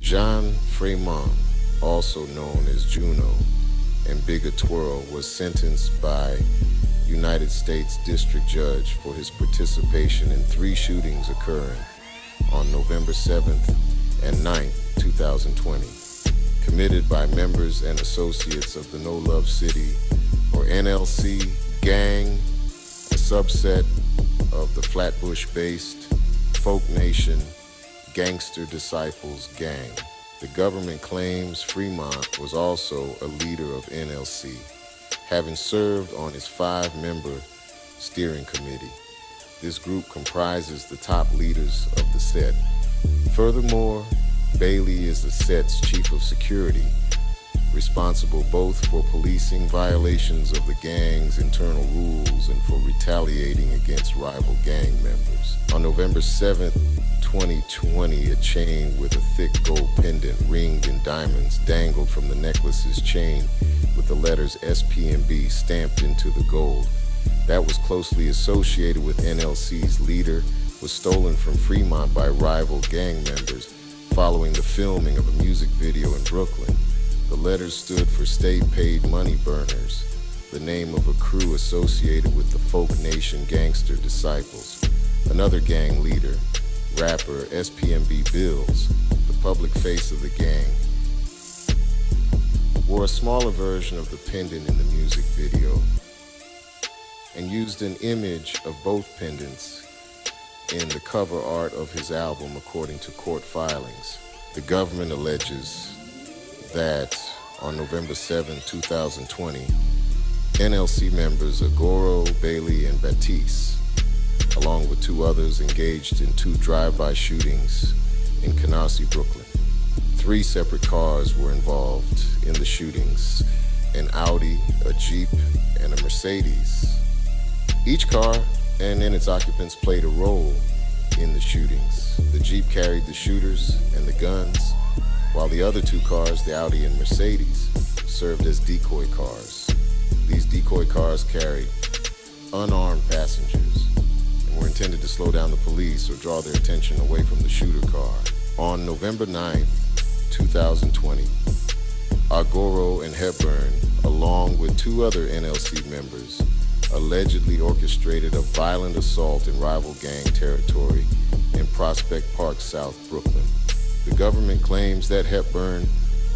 Jean Fremont, also known as Juno, and Bigger Twirl, was sentenced by United States District Judge for his participation in 3 shootings occurring on November 7th and 9th, 2020, committed by members and associates of the No Love City, or NLC, gang, a subset of the Flatbush-based Folk Nation Gangster Disciples gang. The government claims Fremont was also a leader of NLC, having served on its 5-member steering committee. This group comprises the top leaders of the set. Furthermore, Bailey is the set's chief of security, responsible both for policing violations of the gang's internal rules and for retaliating against rival gang members. On November 7th, 2020, a chain with a thick gold pendant ringed in diamonds dangled from the necklace's chain with the letters SPMB stamped into the gold. That was closely associated with NLC's leader was stolen from Fremont by rival gang members following the filming of a music video in Brooklyn. The letters stood for State Paid Money Burners, the name of a crew associated with the Folk Nation Gangster Disciples. Another gang leader, rapper SPMB Bills, the public face of the gang, wore a smaller version of the pendant in the music video and used an image of both pendants in the cover art of his album, according to court filings. The government alleges that on November 7, 2020, NLC members Agoro, Bailey, and Batiste, along with 2 others, engaged in 2 drive-by shootings in Canarsie, Brooklyn. 3 separate cars were involved in the shootings: an Audi, a Jeep, and a Mercedes. Each car and its occupants played a role in the shootings. The Jeep carried the shooters and the guns, while the other 2 cars, the Audi and Mercedes, served as decoy cars. These decoy cars carried unarmed passengers and were intended to slow down the police or draw their attention away from the shooter car. On November 9th, 2020, Agoro and Hepburn, along with 2 other NLC members, allegedly orchestrated a violent assault in rival gang territory in Prospect Park, South Brooklyn. The government claims that Hepburn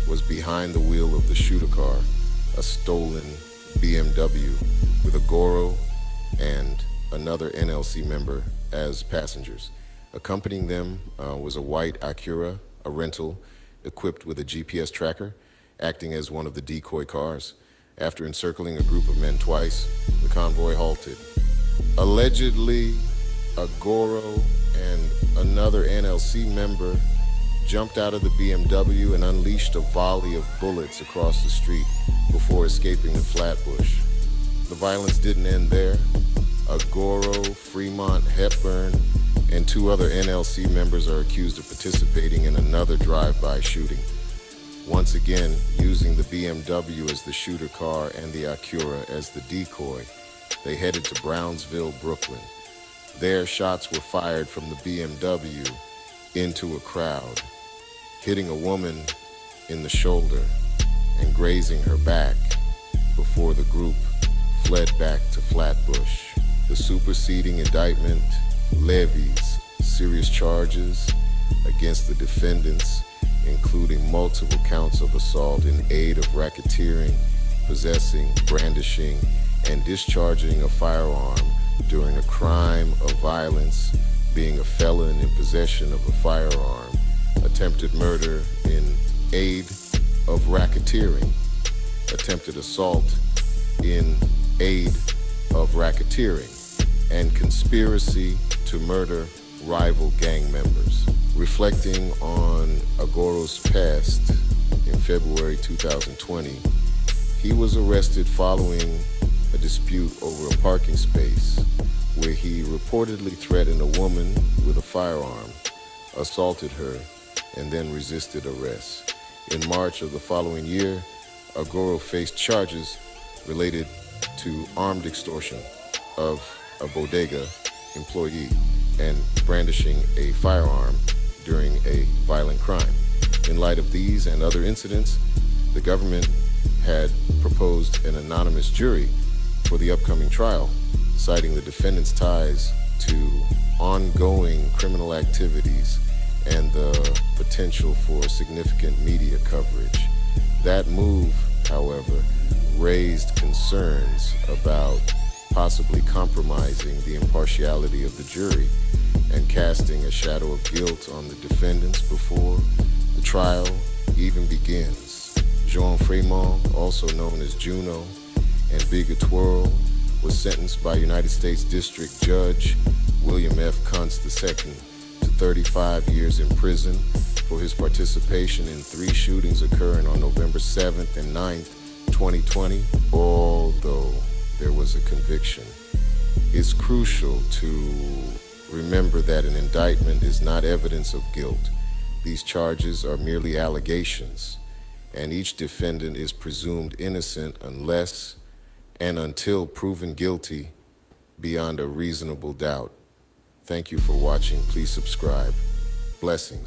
was behind the wheel of the shooter car, a stolen BMW, with Agoro and another NLC member as passengers. Accompanying them was a white Acura, a rental, equipped with a GPS tracker, acting as one of the decoy cars. After encircling a group of men twice, the convoy halted. Allegedly, Agoro and another NLC member jumped out of the BMW and unleashed a volley of bullets across the street before escaping to Flatbush. The violence didn't end there. Agoro, Fremont, Hepburn, and 2 other NLC members are accused of participating in another drive-by shooting. Once again, using the BMW as the shooter car and the Acura as the decoy, they headed to Brownsville, Brooklyn. There, shots were fired from the BMW into a crowd, hitting a woman in the shoulder and grazing her back before the group fled back to Flatbush. The superseding indictment levies serious charges against the defendants, including multiple counts of assault in aid of racketeering, possessing, brandishing, and discharging a firearm during a crime of violence, being a felon in possession of a firearm, attempted murder in aid of racketeering, attempted assault in aid of racketeering, and conspiracy to murder rival gang members. Reflecting on Agoro's past, in February 2020, he was arrested following a dispute over a parking space where he reportedly threatened a woman with a firearm, assaulted her, and then resisted arrest. In March of the following year, Agoro faced charges related to armed extortion of a bodega employee and brandishing a firearm during a violent crime. In light of these and other incidents, the government had proposed an anonymous jury for the upcoming trial, citing the defendant's ties to ongoing criminal activities and the potential for significant media coverage. That move, however, raised concerns about possibly compromising the impartiality of the jury and casting a shadow of guilt on the defendants before the trial even begins. Jean Fremont, also known as Juno, and Bigger Twirl, was sentenced by United States District Judge William F. Kuntz II to 35 years in prison for his participation in 3 shootings occurring on November 7th and 9th, 2020, although there was a conviction. It's crucial to remember that an indictment is not evidence of guilt. These charges are merely allegations, and each defendant is presumed innocent unless and until proven guilty beyond a reasonable doubt. Thank you for watching. Please subscribe. Blessings.